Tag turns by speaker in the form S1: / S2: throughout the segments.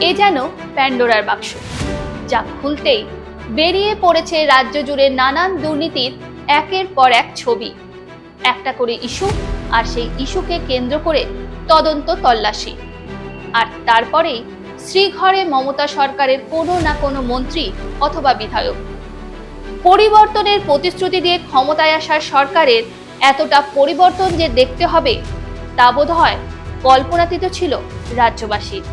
S1: এ যেন প্যান্ডোরার বাক্স, যা খুলতেই বেরিয়ে পড়েছে রাজ্য জুড়ে নানান দুর্নীতির একের পর এক ছবি। একটা করে ইস্যু, আর সেই ইস্যুকে কেন্দ্র করে তদন্ত তল্লাশি। আর তারপরেই শ্রীঘরে মমতা সরকারের কোনো না কোনো মন্ত্রী অথবা বিধায়ক। পরিবর্তনের প্রতিশ্রুতি দিয়ে ক্ষমতায় আসার সরকারের এতটা পরিবর্তন যে দেখতে হবে, তা বোধ হয় কল্পনাতীত ছিল রাজ্যবাসীর।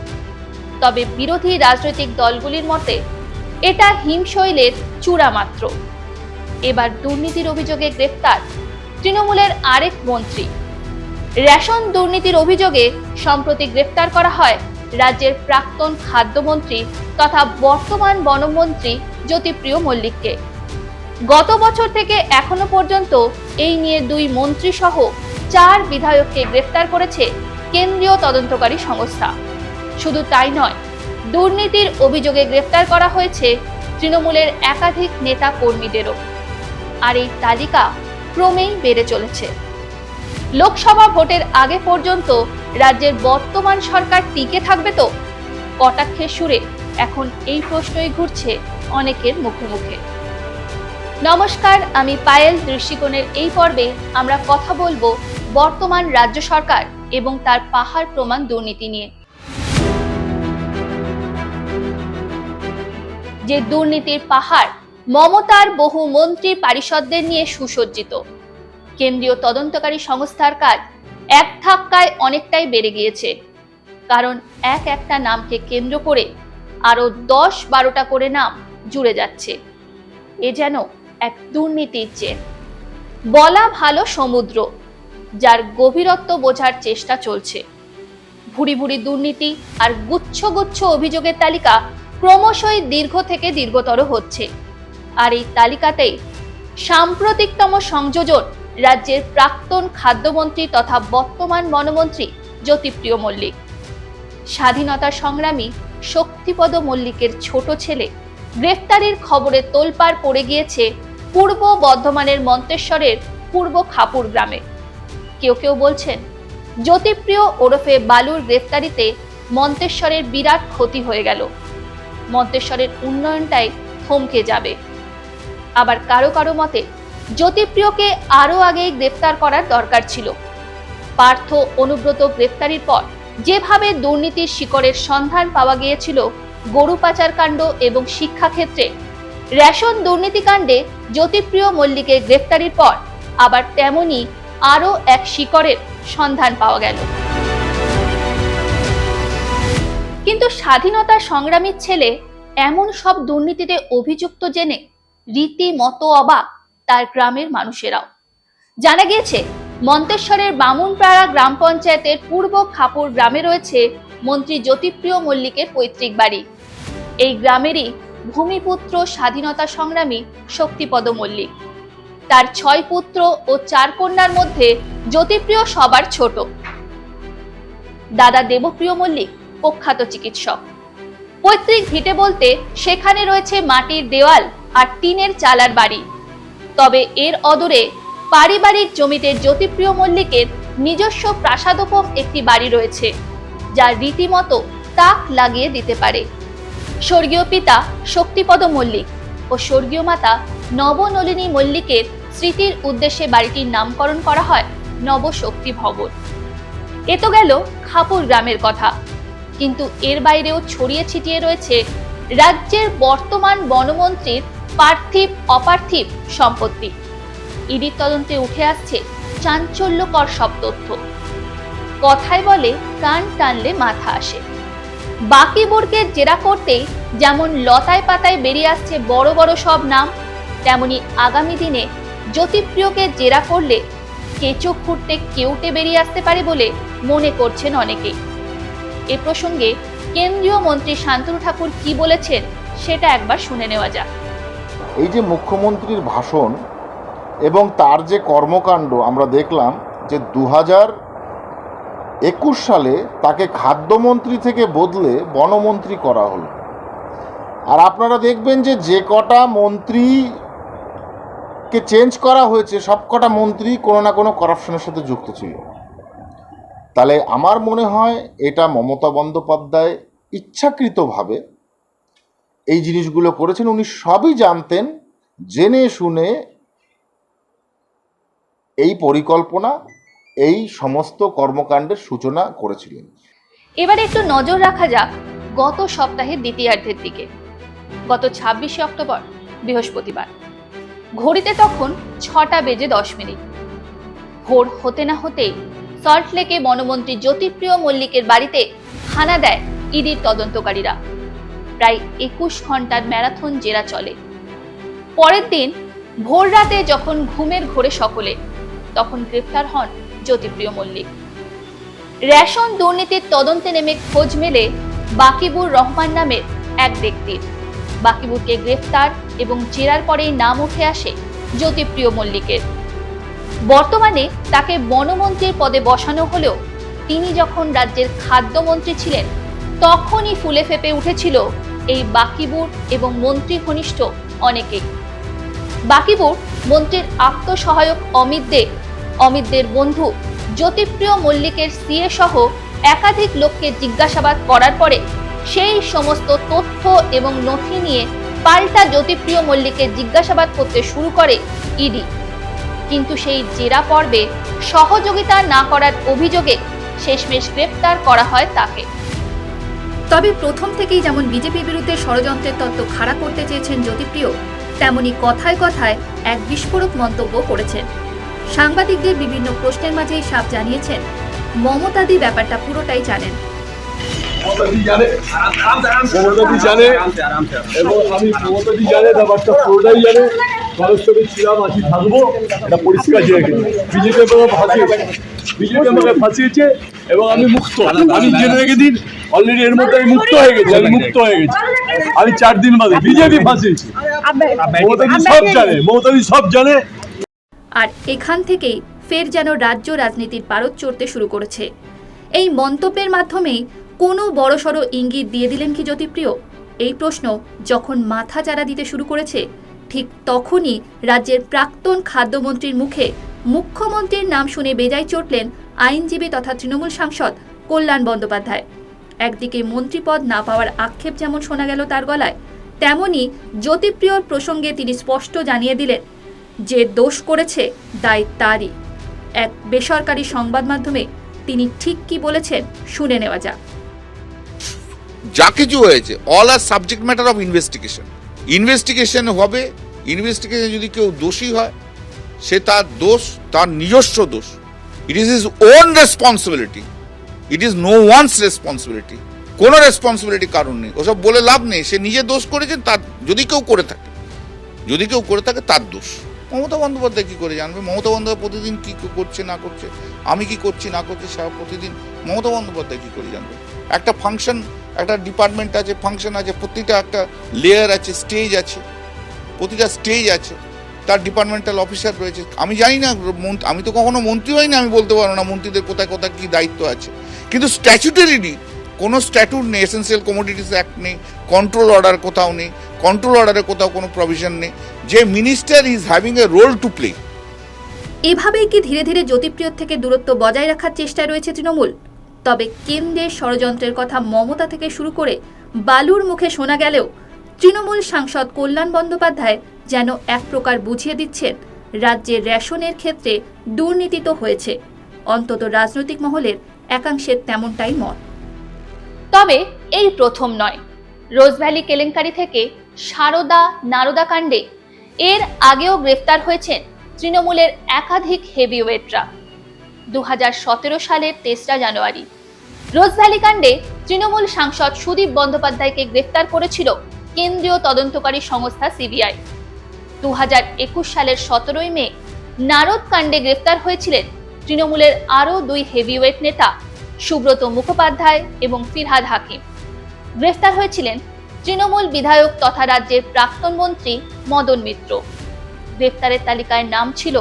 S1: তবে বিরোধী রাজনৈতিক দলগুলির মতে এটা হিমশৈলের চূড়া মাত্র। এবার দুর্নীতির অভিযোগে গ্রেফতার তৃণমূলের আরেক মন্ত্রী। রেশন দুর্নীতির অভিযোগে সম্প্রতি গ্রেফতার করা হয় রাজ্যের প্রাক্তন খাদ্যমন্ত্রী তথা বর্তমান বনমন্ত্রী জ্যোতিপ্রিয় মল্লিককে। গত বছর থেকে এখনো পর্যন্ত এই নিয়ে 2 মন্ত্রী সহ 4 বিধায়ককে গ্রেফতার করেছে কেন্দ্রীয় তদন্তকারী সংস্থা। শুধু তাই নয়, দুর্নীতির অভিযোগে গ্রেফতার করা হয়েছে তৃণমূলের একাধিক নেতা কর্মীদেরও। আর এই তালিকা ক্রমেই বেড়ে চলেছে। লোকসভা ভোটের আগে পর্যন্ত রাজ্যের বর্তমান সরকার টিকে থাকবে তো? কটাক্ষের সুরে এখন এই প্রশ্নই ঘুরছে অনেকের মুখে মুখে। নমস্কার, আমি পায়েল। দৃষ্টিকোণের এই পর্বে আমরা কথা বলবো বর্তমান রাজ্য সরকার এবং তার পাহাড় প্রমাণ দুর্নীতি নিয়ে। যে দুর্নীতির পাহাড় মমতার বহু মন্ত্রী পারিষদদের নিয়ে সুসজ্জিত। কেন্দ্রীয় তদন্তকারী সংস্থার কাজ এক ধাক্কায় অনেকটাই বেড়ে গিয়েছে, কারণ একটা নামকে কেন্দ্র করে আরো 10-12টা করে নাম জুড়ে যাচ্ছে। এ যেন এক দুর্নীতির চেন, বলা ভালো সমুদ্র, যার গভীরত্ব বোঝার চেষ্টা চলছে। ভুরি ভুরি দুর্নীতি আর গুচ্ছ গুচ্ছ অভিযোগের তালিকা ক্রমশই দীর্ঘ থেকে দীর্ঘতর হচ্ছে। আর এই তালিকাতেই সাম্প্রতিকতম সংযোজন রাজ্যের প্রাক্তন খাদ্যমন্ত্রী তথা বর্তমান বনমন্ত্রী জ্যোতিপ্রিয় মল্লিক। স্বাধীনতা সংগ্রামী শক্তিপদ মল্লিকের ছোট ছেলে গ্রেফতারির খবরে তোলপাড় পড়ে গিয়েছে পূর্ব বর্ধমানের মন্তেশ্বরের পূর্ব খাপুর গ্রামে। কেউ কেউ বলছেন জ্যোতিপ্রিয় ওরফে বালুর গ্রেফতারিতে মন্তেশ্বরের বিরাট ক্ষতি হয়ে গেল, মন্তেশ্বরের উন্নয়নটাই থমকে যাবে। আবার কারো কারো মতে জ্যোতিপ্রিয়কে আরো আগেই গ্রেফতার করার দরকার ছিল। পার্থ অনুব্রত গ্রেফতারির পর যেভাবে দুর্নীতির শিকড়ের সন্ধান পাওয়া গিয়েছিল গরু পাচার কাণ্ড এবং শিক্ষাক্ষেত্রে, রেশন দুর্নীতিকাণ্ডে জ্যোতিপ্রিয় মল্লিকের গ্রেফতারির পর আবার তেমনি আরো এক শিকড়ের সন্ধান পাওয়া গেল। কিন্তু স্বাধীনতা সংগ্রামীর ছেলে এমন সব দুর্নীতিতে অভিযুক্ত জেনে রীতিমতো অবাক তার গ্রামের মানুষেরাও। জানা গিয়েছে মন্তেশ্বরের বামুনপাড়া গ্রাম পঞ্চায়েতের পূর্ব খাপুর গ্রামে রয়েছে মন্ত্রী জ্যোতিপ্রিয় মল্লিকের পৈতৃক বাড়ি। এই গ্রামেরই ভূমিপুত্র স্বাধীনতা সংগ্রামী শক্তিপদ মল্লিক। তার 6 পুত্র ও 4 কন্যার মধ্যে জ্যোতিপ্রিয় সবার ছোট। দাদা দেবপ্রিয় মল্লিক প্রখ্যাত চিকিৎসক। পৈতৃক ভিটে বলতে সেখানে রয়েছে মাটির দেওয়াল আর টিনের চালার বাড়ি। তবে এর অদূরে পারিবারিক জমিতে জ্যোতিপ্রিয় মল্লিকের নিজস্ব প্রাসাদোপম একটি বাড়ি রয়েছে, যা রীতিমতো তাক লাগিয়ে দিতে পারে। স্বর্গীয় পিতা শক্তিপদ মল্লিক ও স্বর্গীয় মাতা নবনলিনী মল্লিকের স্মৃতির উদ্দেশ্যে বাড়িটির নামকরণ করা হয় নবশক্তি ভবন। এ তো গেল খাপুর গ্রামের কথা, কিন্তু এর বাইরেও ছড়িয়ে ছিটিয়ে রয়েছে রাজ্যের বর্তমান বনমন্ত্রীর পার্থিব অপার্থিব সম্পত্তি। ইডির তদন্তে উঠে আসছে চাঞ্চল্যকর সব তথ্য। কথায় বলে কান টানলে মাথা আসে। বাকিবুড়কে জেরা করতেই যেমন লতায় পাতায় বেরিয়ে আসছে বড় বড় সব নাম, তেমনি আগামী দিনে জ্যোতিপ্রিয়কে জেরা করলে কেঁচো খুঁড়তে কেউটে বেরিয়ে আসতে পারে বলে মনে করছেন অনেকেই। এ প্রসঙ্গে কেন্দ্রীয় মন্ত্রী শান্তনু ঠাকুর কি বলেছেন সেটা একবার শুনে নেওয়া যাক।
S2: এই যে মুখ্যমন্ত্রীর ভাষণ এবং তার যে কর্মকাণ্ড আমরা দেখলাম যে 2021 সালে তাকে খাদ্যমন্ত্রী থেকে বদলে বনমন্ত্রী করা হলো। আর আপনারা দেখবেন যে কটা মন্ত্রীকে চেঞ্জ করা হয়েছে সব কটা মন্ত্রী কোনো না কোনো করাপশনের সাথে যুক্ত ছিল। তাহলে আমার মনে হয় এটা মমতা বন্দ্যোপাধ্যায় ইচ্ছাকৃতভাবে এই জিনিসগুলো করেছেন। উনি সবই জানতেন, জেনে শুনে এই পরিকল্পনা, এই সমস্ত কর্মকাণ্ডের সূচনা করেছিলেন।
S1: এবারে একটু নজর রাখা যাক গত সপ্তাহের দ্বিতীয়ার্ধের দিকে। গত 26শে অক্টোবর বৃহস্পতিবার, ঘড়িতে তখন 6:10 ভোর হতে না হতেই সল্টলেকে বনমন্ত্রী জ্যোতিপ্রিয় মল্লিকের বাড়িতে হানা দেয় ইডির তদন্তকারীরা। প্রায় 21 ঘন্টার ম্যারাথন জেরা চলে। পরের দিন ভোর রাতে যখন ঘুমের ঘোরে সকলে, তখন গ্রেফতার হন জ্যোতিপ্রিয় মল্লিক। রেশন দুর্নীতির তদন্তে নেমে খোঁজ মেলে বাকিবুর রহমান নামের এক ব্যক্তির। বাকিবুরকে গ্রেফতার এবং জেরার পরেই নাম উঠে আসে জ্যোতিপ্রিয় মল্লিকের। বর্তমানে তাকে বনমন্ত্রীর পদে বসানো হলেও তিনি যখন রাজ্যের খাদ্যমন্ত্রী ছিলেন তখনই ফুলে ফেপে উঠেছিল এই বাকিবুর এবং মন্ত্রী ঘনিষ্ঠ অনেকেই। বাকিবুর মন্ত্রীর আত্মসহায়ক অমিত দের বন্ধু জ্যোতিপ্রিয় মল্লিকের সিএ সহ একাধিক লোককে জিজ্ঞাসাবাদ করার পরে সেই সমস্ত তথ্য এবং নথি নিয়ে পাল্টা জ্যোতিপ্রিয় মল্লিককে জিজ্ঞাসাবাদ করতে শুরু করে ইডি। কিন্তু সেই জেরা পর্বে সহযোগিতা না করার অভিযোগে শেষমেশ গ্রেফতার করা হয় তাকে। তবে প্রথম থেকেই যেমন বিজেপির বিরুদ্ধে ষড়যন্ত্রের তত্ত্ব খাড়া করতে চেয়েছেন জ্যোতিপ্রিয়, তেমনি কথায় কথায় এক বিস্ফোরক মন্তব্য করেছেন। সাংবাদিকদের বিভিন্ন প্রশ্নের মাঝেই সাফ জানিয়েছেন মমতাদি ব্যাপারটা পুরোটাই জানেন।
S3: মমতাদি জানে এবং আমি মমতাদি জানে ব্যাপারটা পুরোটাই জানে। মানুষের ছিলাম, আছি, থাকবো, এটা পরিষ্কার জায়গা। বিজেপি আমাকে ফাঁসিয়েছে এবং আমি মুক্ত। আমি জেনে রেখে দিন, অলরেডি এর মধ্যে আমি মুক্ত হয়ে গেছি। আমি 4 দিন বাদে বিজেপি ফাঁসিয়েছি। মমতাদি সব জানে।
S1: আর এখান থেকেই ফের যেন রাজ্য রাজনীতির পারদ চড়তে শুরু করেছে। এই মন্তব্যের মাধ্যমেই কোনো বড়সড় ইঙ্গিত দিয়ে দিলেন কি জ্যোতিপ্রিয়? এই প্রশ্ন যখন মাথা চাড়া দিতে শুরু করেছে, ঠিক তখনই রাজ্যের প্রাক্তন খাদ্যমন্ত্রীর মুখে মুখ্যমন্ত্রীর নাম শুনে বেজায় চটলেন আইনজীবী তথা তৃণমূল সাংসদ কল্যাণ বন্দ্যোপাধ্যায়। একদিকে মন্ত্রীপদ না পাওয়ার আক্ষেপ যেমন শোনা গেল তার গলায়, তেমনি জ্যোতিপ্রিয়র প্রসঙ্গে তিনি স্পষ্ট জানিয়ে দিলেন যে দোষ করেছে দায় তারই। এক বেসরকারি সংবাদ মাধ্যমে তিনি ঠিক কি বলেছেন শুনে নেওয়া যাক।
S4: যা কিছু হয়েছে all are subject matter of investigation হবে। ইনভেস্টিগেশন যদি কেউ দোষী হয়, সে তার দোষ, তার নিজস্ব দোষ। It is his own responsibility, it is no one's responsibility. কোনো রেসপন্সিবিলিটি কারণ নেই, ওসব বলে লাভ নেই। সে নিজে দোষ করেছেন, তার যদি কেউ করে থাকে তার দোষ। মমতা বন্দ্যোপাধ্যায় কি করে জানবে? মমতা বন্দ্যোপাধ্যায় প্রতিদিন কি করছে না করছে, আমি কি করছি না করছি, সব প্রতিদিন মমতা বন্দ্যোপাধ্যায় কি করে জানবে? একটা ফাংশন, একটা ডিপার্টমেন্ট আছে, ফাংশন আছে, প্রতিটা একটা লেয়ার আছে, স্টেজ আছে, প্রতিটা স্টেজ আছে, তার ডিপার্টমেন্টাল অফিসার রয়েছে। আমি জানি না, আমি তো কখনো মন্ত্রী হইনি, আমি বলতে পারবো না মন্ত্রীদের কোথায় কোথায় কি দায়িত্ব আছে। কিন্তু স্ট্যাচুটারিলি কোনো স্ট্যাটুট নেই, এসেন্সিয়াল কমোডিটিস অ্যাক্ট নেই, কন্ট্রোল অর্ডার কোথাও নেই, কন্ট্রোল অর্ডারে কোথাও কোনো প্রভিশন নেই যে minister is having a role to play.
S1: এভাবেই কি ধীরে ধীরে জ্যোতিপ্রিয় থেকে দূরত্ব বজায় রাখার চেষ্টায় রয়েছে তৃণমূল? তবে কেন্দ্রের ষড়যন্ত্রের কথা মমতা থেকে শুরু করে বালুর মুখে শোনা গেলেও তৃণমূল সাংসদ কল্যাণ বন্দ্যোপাধ্যায় যেন এক প্রকার বুঝিয়ে দিচ্ছেন রাজ্যের রেশনের ক্ষেত্রে দুর্নীতি তো হয়েছে, অন্তত রাজনৈতিক মহলের একাংশের তেমনটাই মত। তবে এই প্রথম নয়। রোজভ্যালি কেলেঙ্কারি থেকে সারদা নারদা কাণ্ডে এর আগেও গ্রেফতার হয়েছেন তৃণমূলের একাধিক হেভিওয়েটরা। 2017 সালের 3রা জানুয়ারি রোজভ্যালি কাণ্ডে তৃণমূল সাংসদ সুদীপ বন্দ্যোপাধ্যায়কে গ্রেফতার করেছিল কেন্দ্রীয় তদন্তকারী সংস্থা সিবিআই। 2021 সালের 17ই মে নারদ কাণ্ডে গ্রেফতার হয়েছিলেন তৃণমূলের আরও 2 হেভিওয়েট নেতা সুব্রত মুখোপাধ্যায় এবং ফিরহাদ হাকিম। গ্রেফতার হয়েছিলেন তৃণমূল বিধায়ক তথা রাজ্যের প্রাক্তন মন্ত্রী মদন মিত্র। গ্রেফতারের তালিকায় নাম ছিল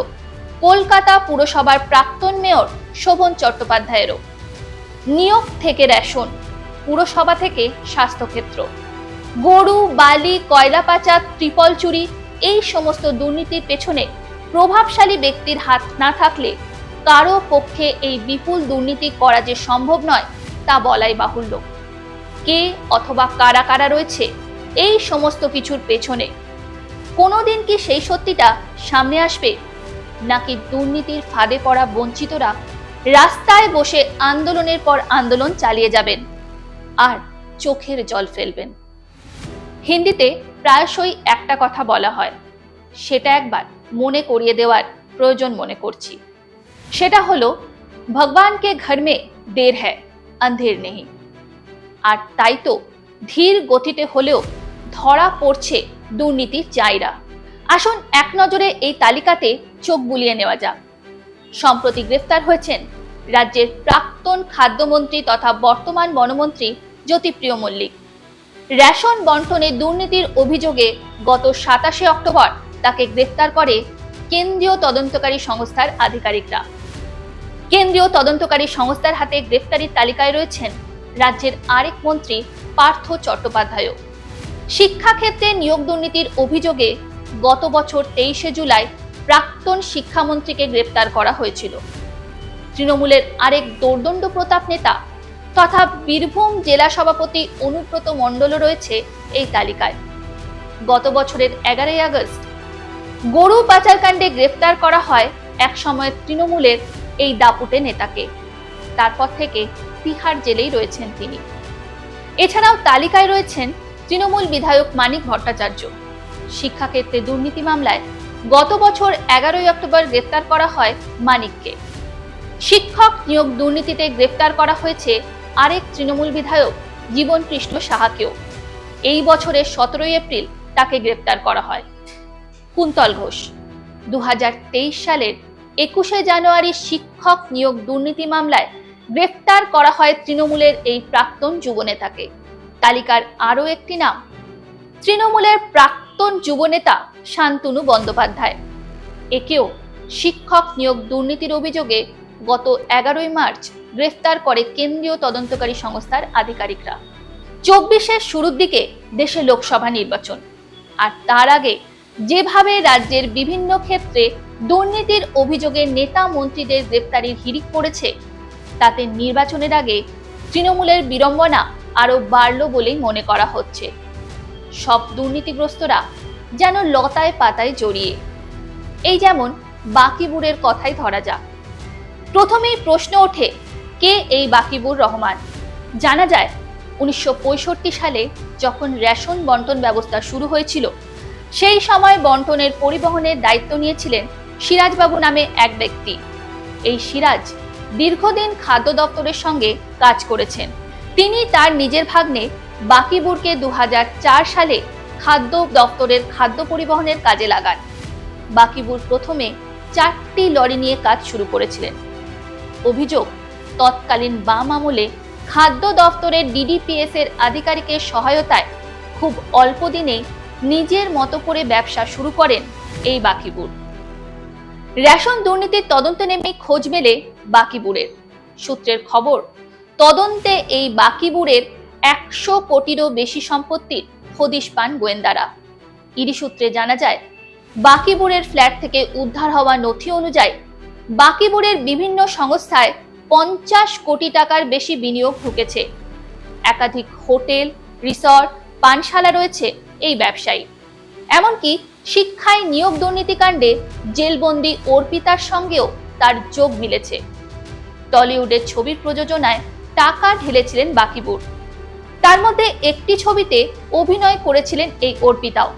S1: কলকাতা পুরসভার প্রাক্তন মেয়র শোভন চট্টোপাধ্যায়েরও। নিয়োগ থেকে রেশন, পুরসভা থেকে স্বাস্থ্যক্ষেত্র, গরু, বালি, কয়লা পাচার, ট্রিপল চুরি, এই সমস্ত দুর্নীতির পেছনে প্রভাবশালী ব্যক্তির হাত না থাকলে কারো পক্ষে এই বিপুল দুর্নীতি করা যে সম্ভব নয় তা বলাই বাহুল্য। কে অথবা কারা কারা রয়েছে এই সমস্ত কিছুর পেছনে? কোনোদিন কি সেই সত্যিটা সামনে আসবে, নাকি দুর্নীতির ফাঁদে পড়া বঞ্চিতরা রাস্তায় বসে আন্দোলনের পর আন্দোলন চালিয়ে যাবেন আর চোখের জল ফেলবেন? হিন্দিতে প্রায়শই একটা কথা বলা হয়, সেটা একবার মনে করিয়ে দেওয়ার প্রয়োজন মনে করছি। সেটা হলো, ভগবান কে ঘর মে দের হ্যায়, অন্ধের নেই। আর তাই তো ধীর গতিতে হলেও ধরা পড়ছে দুর্নীতির জায়রা। আসুন এক নজরে এই তালিকাতে চোখ বুলিয়ে নেওয়া যাক। সম্প্রতি গ্রেফতার হয়েছেন রাজ্যের প্রাক্তন খাদ্যমন্ত্রী তথা বর্তমান বনমন্ত্রী জ্যোতিপ্রিয় মল্লিক। রেশন বন্টনে দুর্নীতির অভিযোগে গত 27 অক্টোবর তাকে গ্রেফতার করে কেন্দ্রীয় তদন্তকারী সংস্থার আধিকারিকরা। কেন্দ্রীয় তদন্তকারী সংস্থার হাতে গ্রেফতারির তালিকায় রয়েছেন রাজ্যের আরেক মন্ত্রী পার্থ চট্টোপাধ্যায়ও। শিক্ষাক্ষেত্রে নিয়োগ দুর্নীতির অভিযোগে গত বছর 23শে জুলাই প্রাক্তন শিক্ষামন্ত্রীকে গ্রেফতার করা হয়েছিল। তৃণমূলের আরেক দোর্দণ্ড প্রতাপ নেতা তথা বীরভূম জেলা সভাপতি অনুব্রত মণ্ডলও রয়েছে এই তালিকায়। গত বছরের 11ই আগস্ট গরু পাচারকাণ্ডে গ্রেফতার করা হয় এক সময়ের তৃণমূলের এই দাপুটে নেতাকে। তারপর থেকে তিহার জেলেই রয়েছেন তিনি। এছাড়াও তালিকায় রয়েছেন তৃণমূল বিধায়ক মানিক ভট্টাচার্য। শিক্ষাক্ষেত্রে দুর্নীতি মামলায় গত বছর 11ই অক্টোবর গ্রেফতার করা হয় মানিককে। শিক্ষক নিয়োগ দুর্নীতিতে গ্রেফতার করা হয়েছে আরেক তৃণমূল বিধায়ক জীবন কৃষ্ণ সাহাকেও। এই বছরের 17ই এপ্রিল তাকে গ্রেফতার করা হয়। কুন্তল ঘোষ 2023 সালের 21শে জানুয়ারি শিক্ষক নিয়োগ দুর্নীতি মামলায় গ্রেফতার করা হয় তৃণমূলের এই প্রাক্তন যুবনেতাকে। তালিকার আরও একটি নাম তৃণমূলের প্রাক্তন যুবনেতা শান্তনু বন্দ্যোপাধ্যায়। একেও শিক্ষক নিয়োগ দুর্নীতির অভিযোগে গত 11ই মার্চ গ্রেফতার করে কেন্দ্রীয় তদন্তকারী সংস্থার আধিকারিকরা। 24-এর শুরুর দিকে দেশে লোকসভা নির্বাচন, আর তার আগে যেভাবে রাজ্যের বিভিন্ন ক্ষেত্রে দুর্নীতির অভিযোগে নেতা মন্ত্রীদের গ্রেফতারির হিড়িক পড়েছে, তাতে নির্বাচনের আগে তৃণমূলের বিড়ম্বনা আরো বাড়ল বলেই মনে করা হচ্ছে। সব দুর্নীতিগ্রস্তরা যেন লতায় পাতায় জড়িয়ে। এই যেমন বাকিবুরের কথাই ধরা যাক। প্রথমেই প্রশ্ন ওঠে, কে এই বাকিবুর রহমান? জানা যায় 1965 সালে যখন রেশন বন্টন ব্যবস্থা শুরু হয়েছিল, সেই সময় বন্টনের পরিবহনের দায়িত্ব নিয়েছিলেন সিরাজবাবু নামে এক ব্যক্তি। এই সিরাজ দীর্ঘদিন খাদ্য দপ্তরের সঙ্গে কাজ করেছেন। তিনি তার নিজের ভাগ্নে বাকিবুরকে 2004 সালে খাদ্য দপ্তরের খাদ্য পরিবহনের কাজে লাগান। বাকিবুর প্রথমে 4টি লরি নিয়ে কাজ শুরু করেছিলেন। অভিযোগ, তৎকালীন বাম আমলে খাদ্য দপ্তরের ডিডিপিএস এর আধিকারিকের সহায়তায় খুব অল্প দিনেই নিজের মতো করে ব্যবসা শুরু করেন এই বাকিবুর। রেশন দুর্নীতির তদন্তে নেমে খোঁজ মেলে বাকিবুরের। সূত্রের খবর, তদন্তে এই বাকিবুরের 100 কোটিরও বেশি সম্পত্তির হদিশ পান গোয়েন্দারা। ইডি সূত্রে জানা যায়, বাকিবুরের ফ্ল্যাট থেকে উদ্ধার হওয়া নথি অনুযায়ী বাকিবুরের বিভিন্ন সংস্থায় 50 কোটি টাকার বেশি বিনিয়োগ ঢুকেছে। একাধিক হোটেল, রিসর্ট, পানশালা রয়েছে এই ব্যবসায়ী। এমনকি শিক্ষায় নিয়োগ দুর্নীতিকাণ্ডে জেলবন্দি অর্পিতার সঙ্গেও তার যোগ মিলেছে। টলিউডের ছবির প্রযোজনায় টাকা ঢেলেছিলেন বাকিবুর। তার মধ্যে একটি ছবিতে অভিনয় করেছিলেন এই অর্পিতাও।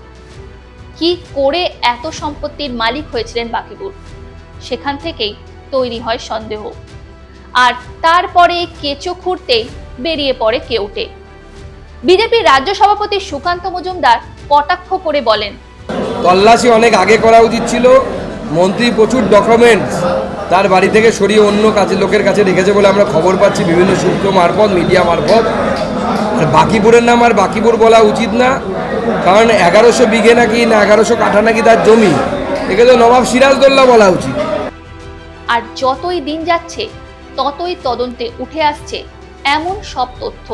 S1: কি করে এত সম্পত্তির মালিক হয়েছিলেন বাকিবুর, সেখান থেকেই তৈরি হয় সন্দেহ। আর তারপরে কেঁচো খুঁড়তেই বেরিয়ে পড়ে কেউটে। বিজেপি রাজ্য সভাপতি সুকান্ত মজুমদার কটাক্ষ করে বলেন,
S5: তল্লাশি অনেক আগে করা উচিত ছিল। মন্ত্রী প্রচুর ডকুমেন্টস তার বাড়ি থেকে সরিয়ে অন্য কাজের লোকের কাছে রেখেছে বলে আমরা খবর পাচ্ছি বিভিন্ন সূত্র মারফত, মিডিয়া মারফত। আর বাকিপুরের নাম আর বাকিপুর বলা উচিত না, কারণ 1100 বিঘে নাকি না 1100 কাঠা নাকি তার জমি। একে তো নবাব সিরাজদৌল্লা বলা উচিত।
S1: আর যতই দিন যাচ্ছে ততই তদন্তে উঠে আসছে এমন সব তথ্য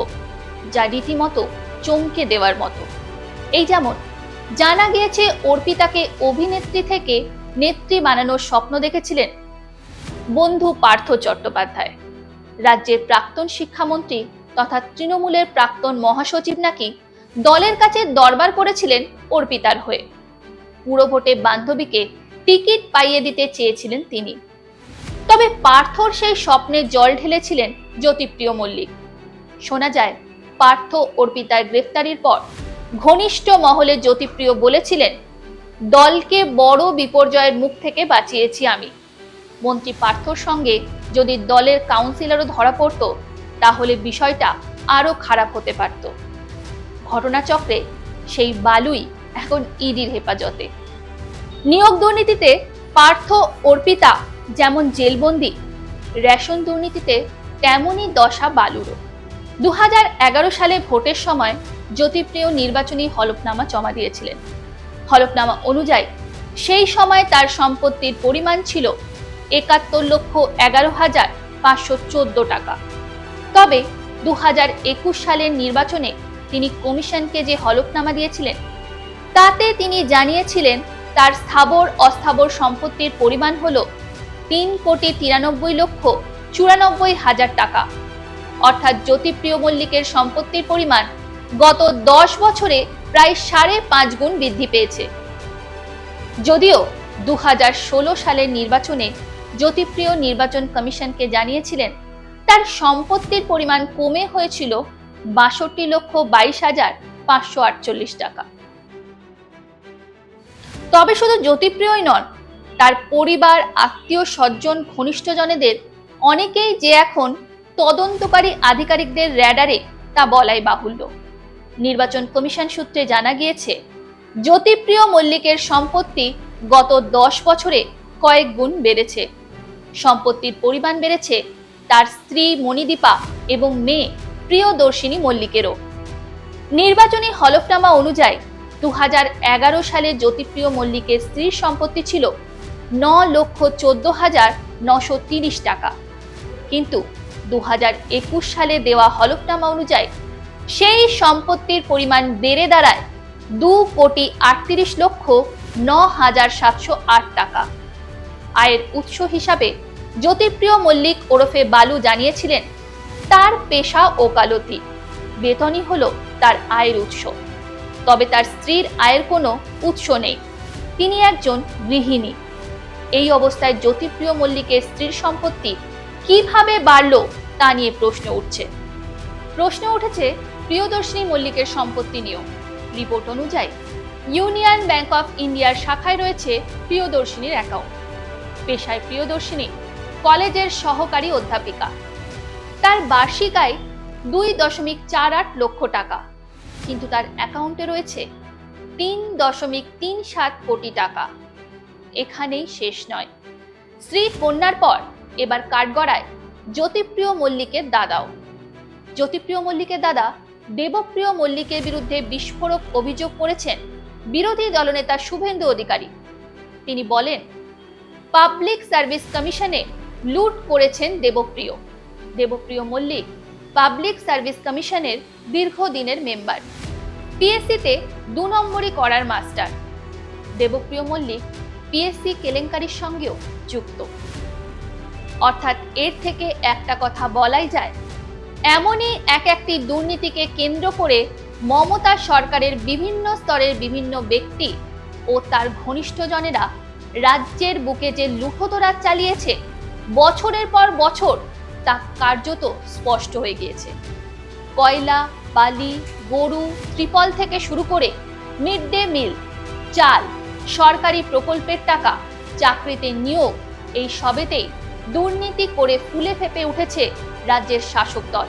S1: যা রীতিমতো চমকে দেওয়ার মতো। এই যেমন জানা গিয়েছে, অর্পিতাকে অভিনেত্রী থেকে নেত্রী বানানোর স্বপ্ন দেখেছিলেন বন্ধু পার্থ চট্টোপাধ্যায়। রাজ্যের প্রাক্তন শিক্ষামন্ত্রী তথা তৃণমূলের প্রাক্তন মহাসচিব নাকি দলের কাছে দরবার করেছিলেন অর্পিতার হয়ে। পুরভোটে বান্ধবীকে টিকিট পাইয়ে দিতে চেয়েছিলেন তিনি। তবে পার্থর সেই স্বপ্নে জল ঢেলেছিলেন জ্যোতিপ্রিয় মল্লিক। শোনা যায়, পার্থ অর্পিতার গ্রেফতারির পর ঘনিষ্ঠ মহলে জ্যোতিপ্রিয় বলেছিলেন, দলকে বড় বিপর্যয়ের মুখ থেকে বাঁচিয়েছি আমি। মন্ত্রী পার্থর সঙ্গে যদি দলের কাউন্সিলরও ধরা পড়তো তাহলে বিষয়টা আরো খারাপ হতে পারত। ঘটনাচক্রে সেই বালুই এখন ইডির হেফাজতে। নিয়োগ দুর্নীতিতে পার্থ অর্পিতা যেমন জেলবন্দি, রেশন দুর্নীতিতে তেমনই দশা বালুরও। 2011 সালে ভোটের সময় জ্যোতিপ্রিয় নির্বাচনী হলফনামা জমা দিয়েছিলেন। হলফনামা অনুযায়ী সেই সময় তার সম্পত্তির পরিমাণ ছিল 71,11,514 টাকা। তবে 2021 সালের নির্বাচনে তিনি কমিশনকে যে হলফনামা দিয়েছিলেন তাতে তিনি জানিয়েছিলেন তার স্থাবর অস্থাবর সম্পত্তির পরিমাণ হল 3,93,94,000 টাকা। অর্থাৎ জ্যোতিপ্রিয় মল্লিকের সম্পত্তির পরিমাণ গত 10 বছরে প্রায় 5.5 গুণ বৃদ্ধি পেয়েছে। যদিও 2016 সালের নির্বাচনে জ্যোতিপ্রিয় নির্বাচন কমিশনকে জানিয়েছিলেন তার সম্পত্তির পরিমাণ কমে হয়েছিল 62,22,548 টাকা। তবে শুধু জ্যোতিপ্রিয়ই নন, তার পরিবার, আত্মীয় স্বজন, ঘনিষ্ঠজনেদের অনেকেই যে এখন তদন্তকারী আধিকারিকদের র্যাডারে তা বলাই বাহুল্য। নির্বাচন কমিশন সূত্রে জানা গিয়েছে, জ্যোতিপ্রিয় মল্লিকের সম্পত্তি গত 10 বছরে কয়েক গুণ বেড়েছে। সম্পত্তির পরিমাণ বেড়েছে তার স্ত্রী মণিদীপা এবং মেয়ে প্রিয়দর্শিনী মল্লিকেরও। নির্বাচনী হলফনামা অনুযায়ী 2011 সালে জ্যোতিপ্রিয় মল্লিকের স্ত্রীর সম্পত্তি ছিল 9,14,930 টাকা, কিন্তু 2021 সালে দেওয়া হলফনামা অনুযায়ী সেই সম্পত্তির পরিমাণ বেড়ে দাঁড়ায় 2,38,09,708 টাকা। আয়ের উৎস হিসাবে জ্যোতিপ্রিয় মল্লিক ওরফে বালু জানিয়েছিলেন তার পেশা ওকালতি, বেতনই হলো তার আয়ের উৎস। তবে তার স্ত্রীর আয়ের কোনো উৎস নেই, তিনি একজন গৃহিণী। এই অবস্থায় জ্যোতিপ্রিয় মল্লিকের স্ত্রীর সম্পত্তি কিভাবে বাড়ল তা নিয়ে প্রশ্ন উঠেছে প্রিয়দর্শিনী মল্লিকের সম্পত্তি নিয়েও। রিপোর্ট অনুযায়ী ইউনিয়ন ব্যাংক অফ ইন্ডিয়ার শাখায় রয়েছে প্রিয়দর্শিনীর অ্যাকাউন্ট। পেশায় প্রিয়দর্শিনী কলেজের সহকারী অধ্যাপিকা। তার বার্ষিক আয় 2.48 লক্ষ টাকা, কিন্তু তার অ্যাকাউন্টে রয়েছে 3.37 কোটি টাকা। এখানেই শেষ নয়, স্ত্রী কন্যার পর এবার কাঠগড়ায় জ্যোতিপ্রিয় মল্লিকের দাদাও। জ্যোতিপ্রিয় মল্লিকের দাদা দেবপ্রিয় মল্লিকের বিরুদ্ধে বিস্ফোরক অভিযোগ করেছেন বিরোধী দলনেতা শুভেন্দু অধিকারী। তিনি বলেন, পাবলিক সার্ভিস কমিশনে লুট করেছেন দেবপ্রিয় মল্লিক পাবলিক সার্ভিস কমিশনের দীর্ঘদিনের মেম্বার, পিএসসিতে 2 নম্বরই করার মাস্টার। দেবপ্রিয় মল্লিক পিএসসি কেলেঙ্কারির সঙ্গেও যুক্ত। অর্থাৎ এর থেকে একটা কথা বলাই যায়, এমনই একটি দুর্নীতিকে কেন্দ্র করে মমতা সরকারের বিভিন্ন স্তরের বিভিন্ন ব্যক্তি ও তার ঘনিষ্ঠজনেরা রাজ্যের বুকে যে লুঠতরাজ চালিয়েছে বছরের পর বছর, তা কার্যত স্পষ্ট হয়ে গিয়েছে। কয়লা, বালি, গরু, ত্রিপল থেকে শুরু করে মিড ডে মিল, চাল, সরকারি প্রকল্পের টাকা, চাকরিতে নিয়োগ, এই সবেতেই দুর্নীতি করে ফুলে ফেপে উঠেছে রাজ্যের শাসক দল,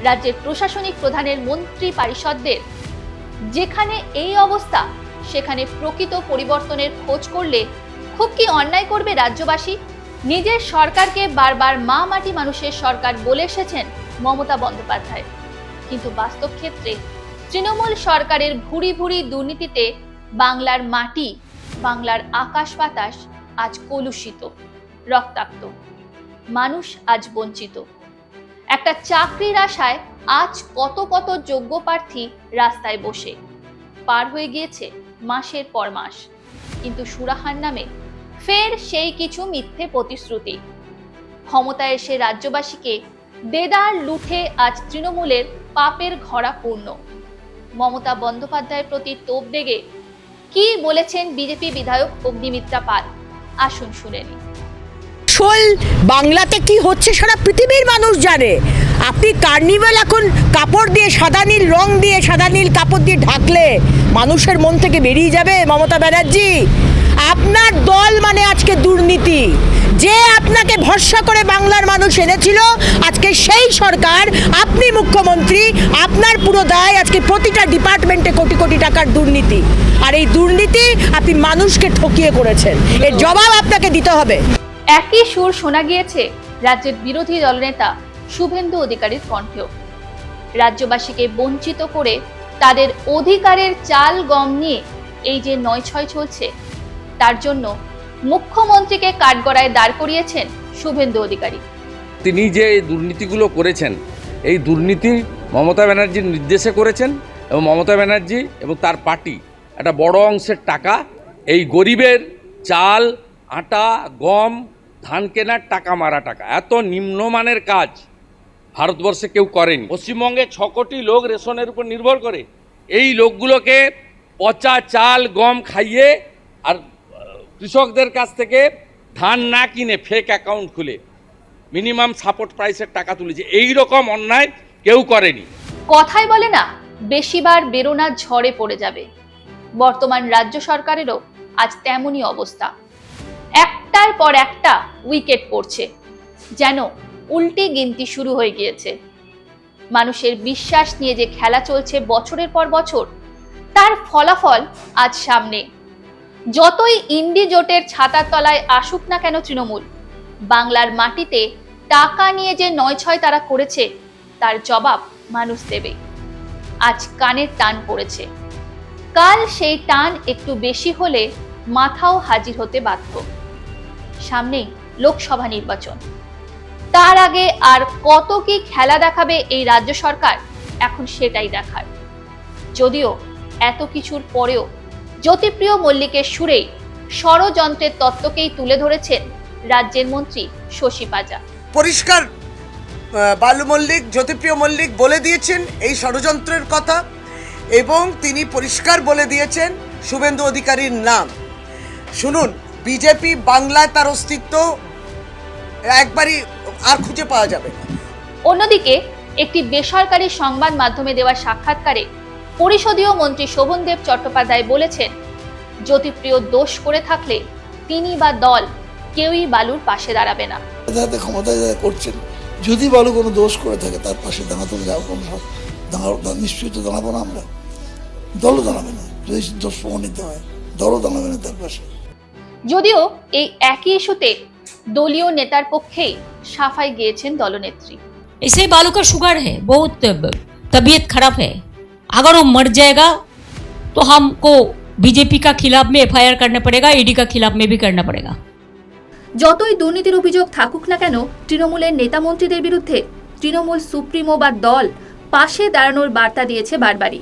S1: রাজ্যের প্রশাসনিক প্রধানের মন্ত্রী পরিষদদের। যেখানে এই অবস্থা, সেখানে প্রকৃত পরিবর্তনের খোঁজ করলে খুব কি অন্যায় করবে রাজ্যবাসী? নিজের সরকারকে বারবার মা মাটি মানুষের সরকার বলে এসেছেন মমতা বন্দ্যোপাধ্যায়, কিন্তু বাস্তব ক্ষেত্রে তৃণমূল সরকারের ভুরি ভুরি দুর্নীতিতে বাংলার মাটি, বাংলার আকাশ বাতাস আজ কলুষিত, রক্তাক্ত। মানুষ আজ বঞ্চিত। একটা চাকরির আশায় আজ কত কত যোগ্য প্রার্থী রাস্তায় বসে। পার হয়ে গিয়েছে মাসের পর মাস, কিন্তু সুরাহার নামে ফের সেই কিছু মিথ্যে প্রতিশ্রুতি। ক্ষমতায় এসে রাজ্যবাসীকে দেদার লুঠে আজ তৃণমূলের পাপের ঘরা পূর্ণ। মমতা বন্দ্যোপাধ্যায়ের প্রতি তোপ দেগে কি বলেছেন বিজেপি বিধায়ক অগ্নিমিত্রা পাল, আসুন শুনে নিন।
S6: আসল বাংলাতে কি হচ্ছে সারা পৃথিবীর মানুষ জানে। আপনি কার্নিভাল এখন কাপড় দিয়ে সাদা নীল রং দিয়ে সাদা নীল কাপড় দিয়ে ঢাকলে মানুষের মন থেকে বেরিয়ে যাবে মমতা ব্যানার্জি। আপনার দল মানে আজকে দুর্নীতি। যে আপনাকে ভরসা করে বাংলার মানুষ এনেছিল, আজকে সেই সরকার, আপনি মুখ্যমন্ত্রী, আপনার পুরো দায় আজকে প্রতিটা ডিপার্টমেন্টে কোটি কোটি টাকার দুর্নীতি। আর এই দুর্নীতি আপনি মানুষকে ঠকিয়ে করেছেন, এর জবাব আপনাকে দিতে হবে।
S1: একই সুর শোনা গিয়েছে রাজ্যের বিরোধী দলনেতা শুভেন্দু অধিকারীর কণ্ঠেও। রাজ্যবাসীকে বঞ্চিত করে তাদের অধিকারের চাল গম নিয়ে এই যে ৯/৬ চলছে, তার জন্য মুখ্যমন্ত্রীকে কাঠগড়ায় দাঁড় করিয়েছেন শুভেন্দু অধিকারী।
S7: তিনি যে দুর্নীতিগুলো করেছেন, এই দুর্নীতি মমতা ব্যানার্জির নির্দেশে করেছেন এবং মমতা ব্যানার্জি এবং তার পার্টি একটা বড় অংশের টাকা এই গরিবের চাল, আটা, গম, ধান কেনার টাকা মারা টাকা। এত নিম্নমানের কাজ ভারতবর্ষে কেউ করেনি। পশ্চিমবঙ্গে 6 কোটি লোক রেশনের উপর নির্ভর করে। এই লোকগুলোকে পচা চাল, গম খাইয়ে আর কৃষকদের কাছ থেকে ধান না কিনে ফেক অ্যাকাউন্ট খুলে মিনিমাম সাপোর্ট প্রাইসের টাকা তুলেছে। এই রকম অন্যায় কেউ করেনি।
S1: কথাই বলে না, বেশিবার বেরোনা ঝড়ে পড়ে যাবে। বর্তমান রাজ্য সরকারেরও আজ তেমনই অবস্থা। একটার পর একটা উইকেট পড়ছে, যেন উল্টে গিনতি শুরু হয়ে গিয়েছে। মানুষের বিশ্বাস নিয়ে যে খেলা চলছে বছরের পর বছর, তার ফলাফল আজ সামনে। যতই ইন্ডি জোটের ছাতার তলায় আসুক না কেন তৃণমূল, বাংলার মাটিতে টাকা নিয়ে যে ৯/৬ তারা করেছে, তার জবাব মানুষ দেবে। আজ কানের টান পড়েছে, কাল সেই টান একটু বেশি হলে মাথাও হাজির হতে বাধ্য। সামনেই লোকসভা নির্বাচন, তার আগে আর কত কি খেলা দেখাবে এই রাজ্য সরকার, এখন সেটাই দেখার। যদিও এত কিছুর পরেও জ্যোতিপ্রিয় মল্লিকের সুরেই ষড়যন্ত্রের তত্ত্বকেই তুলে ধরেছেন রাজ্যের মন্ত্রী শশী পাজা।
S8: পরিষ্কার বালু মল্লিক, জ্যোতিপ্রিয় মল্লিক বলে দিয়েছেন এই ষড়যন্ত্রের কথা, এবং তিনি পরিষ্কার বলে দিয়েছেন শুভেন্দু অধিকারীর নাম। শুনুন, বিজেপি বাংলায় তার অস্তিত্ব একবারই আর খুঁজে পাওয়া যাবে না।
S1: অন্যদিকে একটি বেসরকারি সংবাদ মাধ্যমে দেওয়া সাক্ষাৎকারে পরিষদীয় মন্ত্রী শোভনদেব চট্টোপাধ্যায় বলেছেন, জ্যোতিপ্রিয় দোষ করে থাকলে তিনি বা দল কেউই বালুর পাশে দাঁড়াবে না।
S9: ক্ষমতায় করছেন, যদি বালু কোনো দোষ করে থাকে তার পাশে দাঁড়াতে যাও, কোনো নিশ্চয়ই তো দাঁড়াবো না আমরা, দলও দাঁড়াবে না। যদি দোষ প্রমাণিত হয়, দলও দাঁড়াবে না তার পাশে।
S1: যদিও এই একই ইস্যুতে দলীয় নেতার পক্ষেই সাফাই গিয়েছেন দলনেত্রী।
S10: इसे बालू का शुगर है, बहुत तबीयत खराब है। अगर वो मर जाएगा तो हमको बीजेपी का खिलाफ में एफआईआर करना पड़ेगा, ईडी का खिलाफ में भी करना पड़ेगा।
S1: যতই দুর্নীতির অভিযোগ থাকুক না কেন তৃণমূলের নেতা মন্ত্রীদের বিরুদ্ধে, তৃণমূল সুপ্রিমো বা দল পাশে দাঁড়ানোর বার্তা দিয়েছে বারবারই।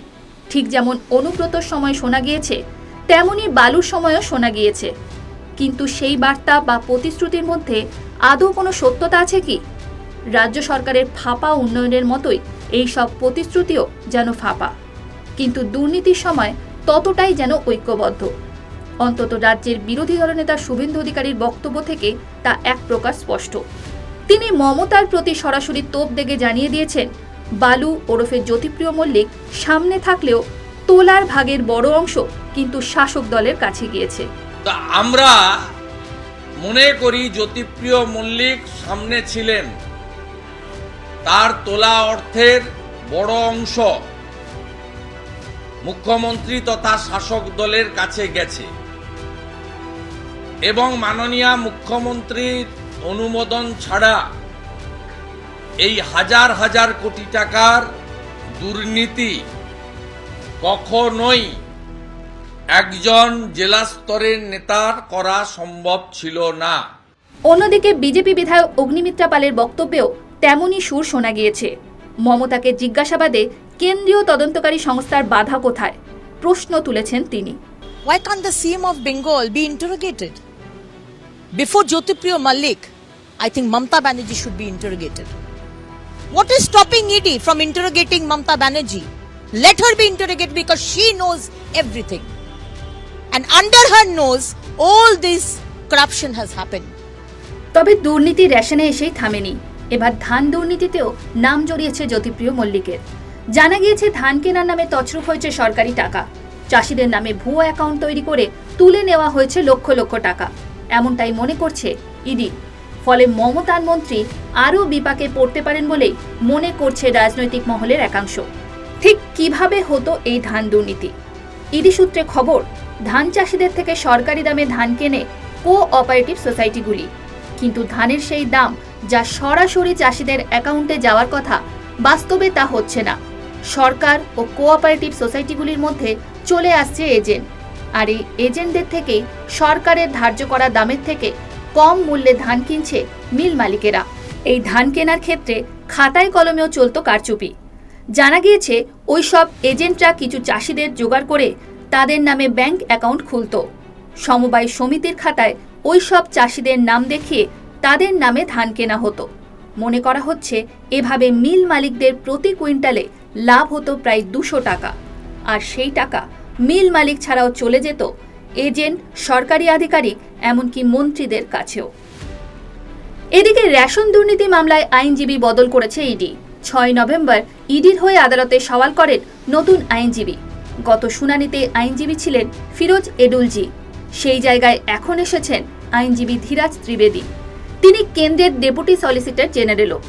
S1: ঠিক যেমন অনুব্রতর সময় শোনা গিয়েছে, তেমনি বালুর সময়ও শোনা গিয়েছে। কিন্তু সেই বার্তা বা প্রতিশ্রুতির মধ্যে আদৌ কোনো সত্যতা আছে কি? রাজ্য সরকারের ফাঁপা উন্নয়নের মতোই এই সব প্রতিশ্রুতিও যেন ফাঁপা, কিন্তু দুর্নীতির সময় ততটাই যেন ঐক্যবদ্ধ। অন্তত রাজ্যের বিরোধী দলনেতা শুভেন্দু অধিকারীর বক্তব্য থেকে তা এক প্রকার স্পষ্ট। তিনি মমতার প্রতি সরাসরি তোপ দেগে জানিয়ে দিয়েছেন, বালু ওরফে জ্যোতিপ্রিয় মল্লিক সামনে থাকলেও তোলার ভাগের বড় অংশ কিন্তু শাসক দলের কাছে গিয়েছে।
S7: তা আমরা মনে করি জ্যোতিপ্রিয় মল্লিক সামনে ছিলেন, তার তোলা অর্থের বড় অংশ মুখ্যমন্ত্রী তথা শাসক দলের কাছে গেছে এবং মাননীয় মুখ্যমন্ত্রীর অনুমোদন ছাড়া এই হাজার হাজার কোটি টাকার দুর্নীতি কখনোই একজন জেলা স্তরের নেতার করা সম্ভব ছিল না।
S1: অন্যদিকে বিজেপি বিধায়ক অগ্নিমিত্রা পালের বক্তব্যেও তেমনই সুর শোনা গিয়েছে। মমতাকে জিজ্ঞাসাবাদে কেন্দ্রীয় তদন্তকারী সংস্থার বাধা কোথায় প্রশ্ন তুলেছেন তিনি।
S6: Why can't the CM of Bengal be interrogated? Before Jyotipriya Malik, I think Mamata Banerjee should be interrogated. What is stopping ED from interrogating Mamata Banerjee? Let her be interrogated because she knows everything. And under her nose, all this corruption has happened.
S1: তবে দুর্নীতি রেশনে এসেই থামেনি, এবার ধান দুর্নীতিতেও নাম জড়িয়েছে জ্যোতিপ্রিয় মল্লিকের। জানা গিয়েছে ধান কেনার নামে তছরূপ হয়েছে সরকারি টাকা, চাষিদের নামে ভুয়ো অ্যাকাউন্ট তৈরি করে তুলে নেওয়া হয়েছে লক্ষ লক্ষ টাকা, এমনটাই মনে করছে ইডি। ফলে মমতার মন্ত্রী আরও বিপাকে পড়তে পারেন বলেই মনে করছে রাজনৈতিক মহলের একাংশ। ঠিক কিভাবে হতো এই ধান দুর্নীতি? ইডি সূত্রে খবর, ধান চাষিদের থেকে সরকারি দামে ধান কেনে কোঅপারেটিভ সোসাইটিগুলি, কিন্তু ধানের সেই দাম যা সরাসরি চাষিদের অ্যাকাউন্টে যাওয়ার কথা, বাস্তবে তা হচ্ছে না। সরকার ও কোঅপারেটিভ সোসাইটিগুলির মধ্যে চলে আসছে এজেন্ট, আর এই এজেন্টদের থেকেই সরকারের ধার্য করা দামের থেকে কম মূল্যে ধান কিনছে মিল মালিকেরা। এই ধান কেনার ক্ষেত্রে খাতায় কলমেও চলত কারচুপি। জানা গিয়েছে ওই সব এজেন্টরা কিছু চাষিদের জোগাড় করে তাদের নামে ব্যাংক অ্যাকাউন্ট খুলত। সমবায় সমিতির খাতায় ওই সব চাষিদের নাম দেখিয়ে তাদের নামে ধান কেনা হতো। মনে করা হচ্ছে এভাবে মিল মালিকদের প্রতি কুইন্টালে লাভ হতো প্রায় 200 টাকা, আর সেই টাকা মিল মালিক ছাড়াও চলে যেত এজেন্ট, সরকারি আধিকারিক, এমনকি মন্ত্রীদের কাছেও। এদিকে রেশন দুর্নীতি মামলায় আইনজীবী বদল করেছে ইডি। 6 নভেম্বর ইডির হয়ে আদালতে সওয়াল করেন নতুন আইনজীবী। গত শুনানিতে আইনজীবী ছিলেন ফিরোজ এডুলজি, সেই জায়গায় এখন এসেছেন আইনজীবী ধীরাজ ত্রিবেদী। তিনি কেন্দ্রের ডেপুটি সলিসিটর জেনারেলও।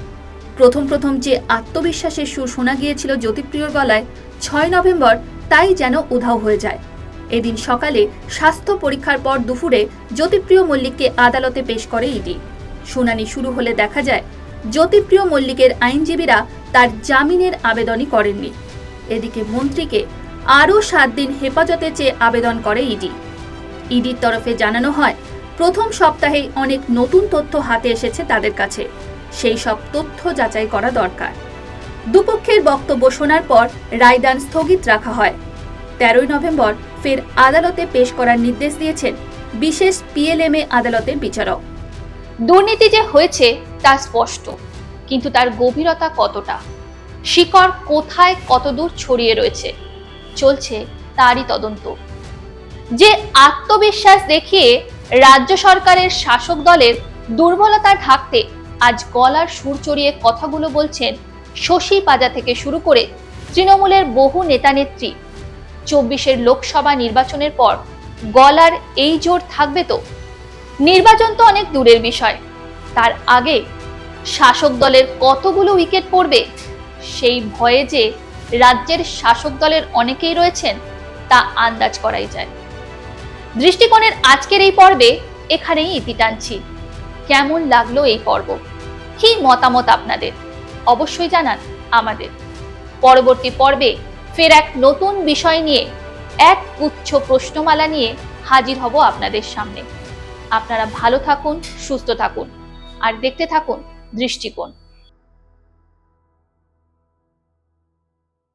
S1: প্রথম যে আত্মবিশ্বাসের সুর শোনা গিয়েছিল জ্যোতিপ্রিয়র গলায় 6 নভেম্বর, তাই যেন উধাও হয়ে যায়। এদিন সকালে স্বাস্থ্য পরীক্ষার পর দুপুরে জ্যোতিপ্রিয় মল্লিককে আদালতে পেশ করে ইডি। শুনানি শুরু হলে দেখা যায় জ্যোতিপ্রিয় মল্লিকের আইনজীবীরা তার জামিনের আবেদনই করেননি। এদিকে মন্ত্রীকে আরও 7 দিন হেফাজতে চেয়ে আবেদন করে ইডি। ইডির তরফে জানানো হয়, প্রথম সপ্তাহেই অনেক নতুন তথ্য হাতে এসেছে তাদের কাছে, সেই সব তথ্য যাচাই করা দরকার। দুপক্ষের বক্তব্য শোনার পর রায়দান স্থগিত রাখা হয়। 13 নভেম্বর ফের আদালতে পেশ করার নির্দেশ দিয়েছেন বিশেষ পিএলএমএ আদালতের বিচারক। দুর্নীতি যে হয়েছে তা স্পষ্ট, কিন্তু তার গভীরতা কতটা, শিকড় কোথায় কতদূর ছড়িয়ে রয়েছে, চলছে তারই তদন্ত। যে আত্মবিশ্বাস দেখিয়ে রাজ্য সরকারের শাসক দলের দুর্বলতা ঢাকতে আজ গলার সুর চড়িয়ে কথাগুলো বলছেন শশী পাজা থেকে শুরু করে তৃণমূলের বহু নেতানেত্রী, 24-এর লোকসভা নির্বাচনের পর গলার এই জোর থাকবে তো? নির্বাচন তো অনেক দূরের বিষয়, তার আগে শাসক দলের কতগুলো উইকেট পড়বে সেই ভয়ে যে রাজ্যের শাসক দলের অনেকেই রয়েছেন তা আন্দাজ করাই যায়। দৃষ্টিকোণের আজকের এই পর্বে এখানেই ইতি টানছি। কেমন লাগলো এই পর্ব? কি মতামত আপনাদের? অবশ্যই জানান আমাদের। পরবর্তী পর্বে ফের এক নতুন বিষয় নিয়ে, এক গুচ্ছ প্রশ্নমালা নিয়ে হাজির হব আপনাদের সামনে। আপনারা ভালো থাকুন, সুস্থ থাকুন, আর দেখতে থাকুন দৃষ্টিকোণ।